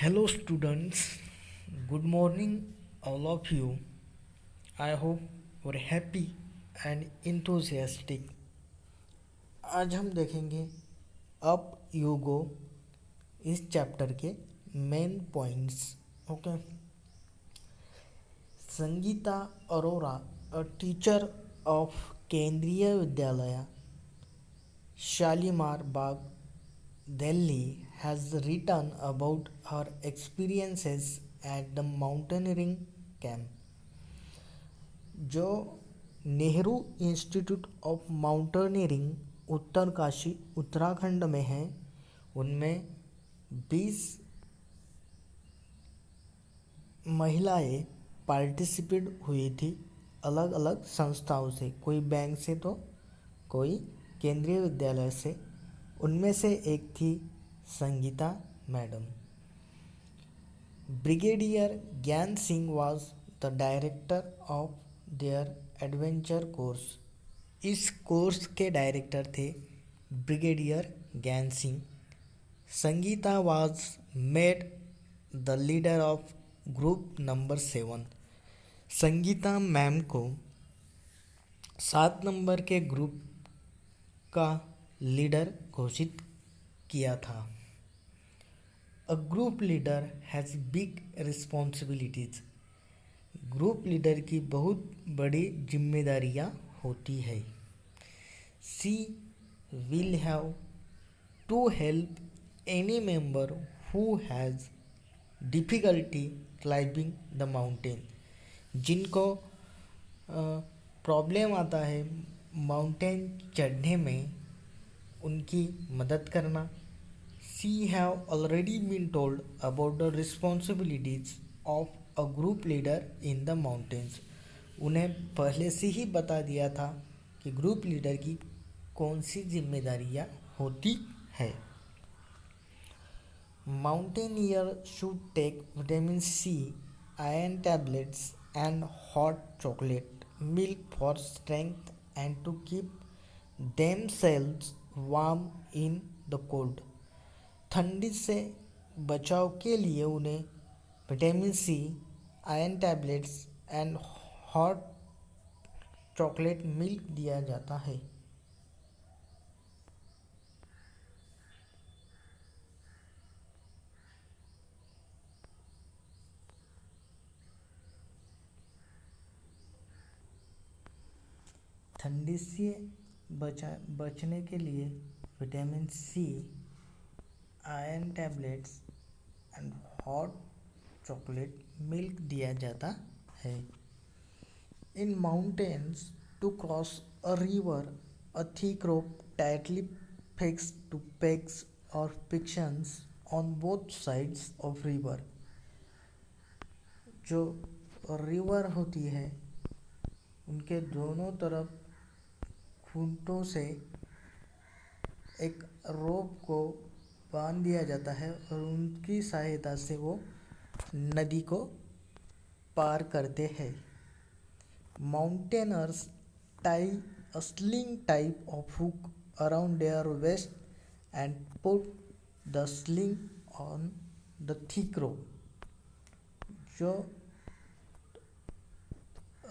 Hello, students. Good morning, all of you. I hope you're happy and enthusiastic. आज हम देखेंगे up you go इस chapter के main points. Okay. Sangeeta Arora, a teacher of केंद्रीय विद्यालय शालीमार बाग, Delhi, has written about her experiences at the mountaineering camp. जो Nehru institute of mountaineering Uttarkashi Uttarakhand में है, उनमें 20 महिलाएं पार्टिसिपेट हुई थी अलग अलग संस्थाओं से, कोई बैंक से तो कोई केंद्रीय विद्यालय से. उनमें से एक थी संगीता मैडम. ब्रिगेडियर ज्ञान Singh was the director of their adventure course. इस कोर्स के डायरेक्टर थे ब्रिगेडियर ज्ञान Singh. Sangeeta was made the leader of group number 7. Sangeeta ma'am को 7 नंबर के ग्रुप का लीडर घोषित किया था. A group leader has big responsibilities. Group leader की बहुत बड़ी जिम्मेदारियां होती है. She will have to help any member who has difficulty climbing the mountain. जिनको प्रॉब्लम आता है माउंटेन चढ़ने में, उनकी मदद करना. She have already been told about the responsibilities of a group leader in the mountains. उन्हें पहले से ही बता दिया था कि ग्रुप लीडर की कौन सी जिम्मेदारियां होती है. Mountaineer should take vitamin C, iron tablets and hot chocolate milk for strength and to keep themselves warm in the cold. ठंडी से बचाव के लिए उन्हें vitamin C, iron tablets and hot chocolate milk दिया जाता है. ठंडी से बचने के लिए vitamin C, iron tablets and hot chocolate milk दिया जाता है. In mountains to cross a river, a thick rope tightly fixed to pegs or pictions on both sides of river. जो रिवर होती है उनके दोनों तरफ खूंटों से एक रोप को बांध दिया जाता है और उनकी सहायता से वो नदी को पार करते हैं. Mountaineers tie a sling type of hook around their waist and put the sling on the thick rope. जो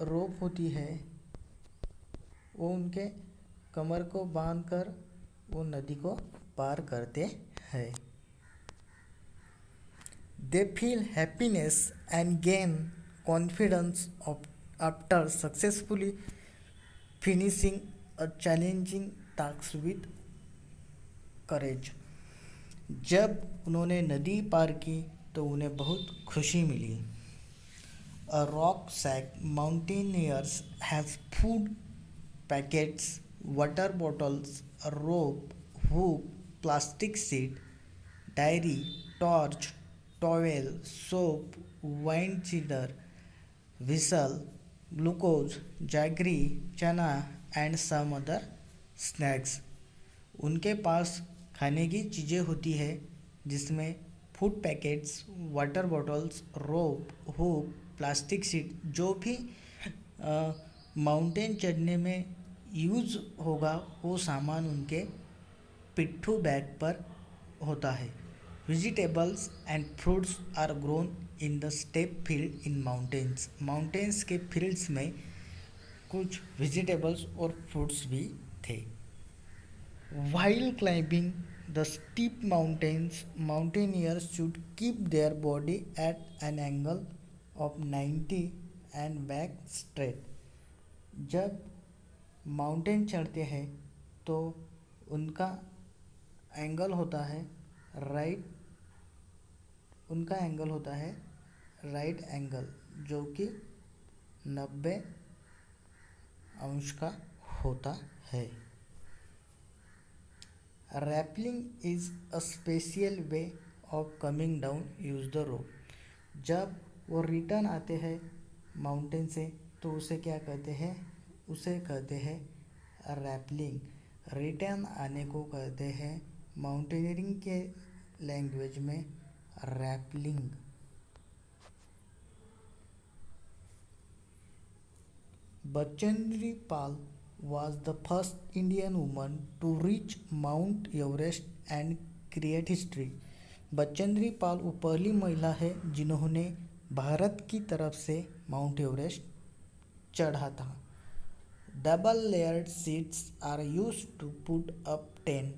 रोप होती है वो उनके कमर को बांधकर वो नदी को पार करते हैं. They feel happiness and gain confidence after successfully finishing a challenging task with courage. जब उन्होंने नदी पार की तो उन्हें बहुत खुशी मिली. A rucksack mountaineers has food packets, water bottles, rope, hook, plastic sheet, diary, torch, towel, soap, wine cedar, whistle, glucose, jaggery, चना and some other snacks. उनके पास खाने की चीज़ें होती है जिसमें फूड पैकेट्स, वाटर बॉटल्स, रोप, हुक, प्लास्टिक शीट, जो भी माउंटेन चढ़ने में यूज़ होगा वो सामान उनके पिट्ठू बैग पर होता है. Vegetables and fruits are grown in the steppe field in mountains. Mountains के फील्ड्स में कुछ वेजिटेबल्स और फ्रूट्स भी थे. While climbing the steep mountains, mountaineers should keep their body at an angle of 90 and back straight. जब mountain चढ़ते हैं तो उनका एंगल होता है राइट उनका एंगल होता है राइट एंगल, जो कि 90 अंश का होता है. Rappelling is a special way of coming down. Use the rope. जब वो रिटर्न आते हैं माउंटेन से तो उसे क्या कहते हैं? उसे कहते हैं रैपलिंग. रिटर्न आने को कहते हैं माउंटेनियरिंग के लैंग्वेज में rappelling. Bachendri Pal was the first Indian woman to reach Mount Everest and create history. Bachendri Pal वो पहली महिला है जिन्होंने भारत की तरफ से माउंट एवरेस्ट चढ़ा था. Double layered sheets are used to put up tent.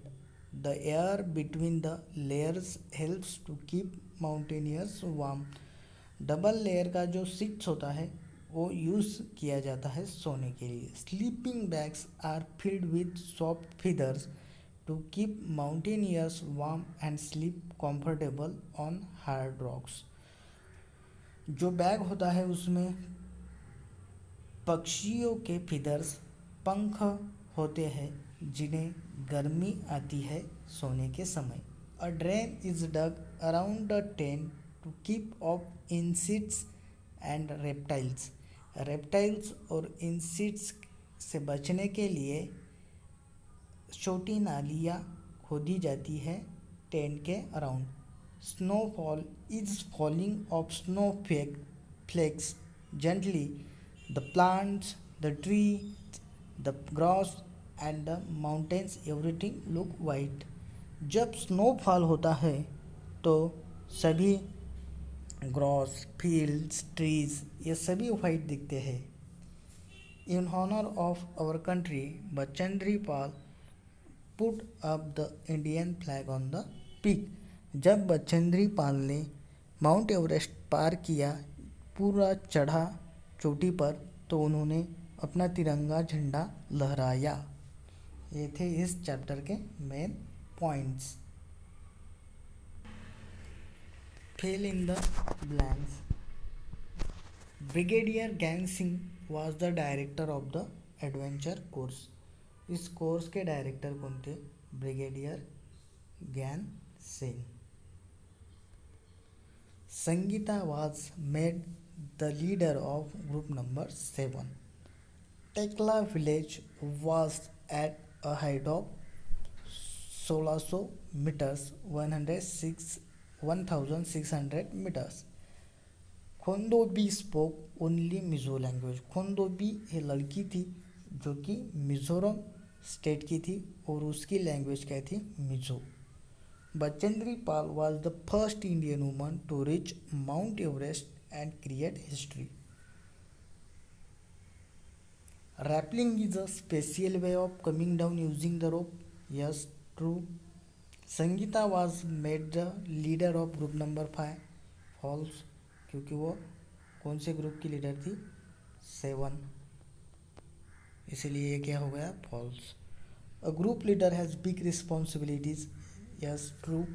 The air between the layers helps to keep mountaineers warm. Double layer का जो सीट्स होता है वो यूज़ किया जाता है सोने के लिए. Sleeping bags are filled with soft feathers to keep mountaineers warm and sleep comfortable on hard rocks. जो बैग होता है उसमें पक्षियों के फीदर्स पंख होते हैं जिन्हें गर्मी आती है सोने के समय. A drain is dug around the tent to keep off insects and reptiles. Reptiles और इंसेक्ट्स से बचने के लिए छोटी नालियाँ खोदी जाती है टेंट के around. Snowfall is falling of snow flakes gently. The plants, the tree, the grass and the mountains everything look white. जब स्नोफॉल होता है तो सभी ग्रास, फील्ड्स, ट्रीज ये सभी वाइट दिखते हैं. In honour of our country, Bachendri Pal put up the Indian flag on the peak. जब बचेंद्री पाल ने माउंट एवरेस्ट पार किया, पूरा चढ़ा चोटी पर, तो उन्होंने अपना तिरंगा झंडा लहराया. ये थे इस चैप्टर के main points. Fill in the blanks. Brigadier Gyan Singh was the director of the adventure course. इस कोर्स के डायरेक्टर कौन थे? ब्रिगेडियर ज्ञान Singh. Sangeeta was made the leader of group number 7. Tekla village was at a height of 1600 meters, 1600 meters. Khondobi spoke only Mizo language. Khondobi ये लड़की थी जो कि मिज़ोरम स्टेट की थी और उसकी लैंग्वेज क्या थी? Mizo. Bachendri Pal was the first Indian woman to reach Mount Everest and create history. Rappelling is a special way of coming down using the rope. Yes, true. Sangeeta was made the leader of group number 5. False, क्योंकि वो कौन से group की leader थी? 7. इसलिए ये क्या हो गया? False. A group leader has big responsibilities. Yes, true.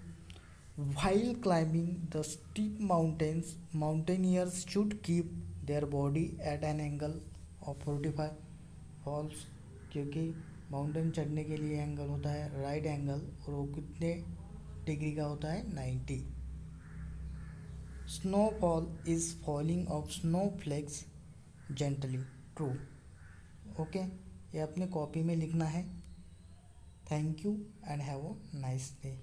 While climbing the steep mountains, mountaineers should keep their body at an angle of 45. False, क्योंकि माउंटेन चढ़ने के लिए एंगल होता है राइट एंगल और वो कितने डिग्री का होता है? 90. Snowfall is falling of snow flakes gently. True. Okay, ये अपने कॉपी में लिखना है. Thank you and have a nice day.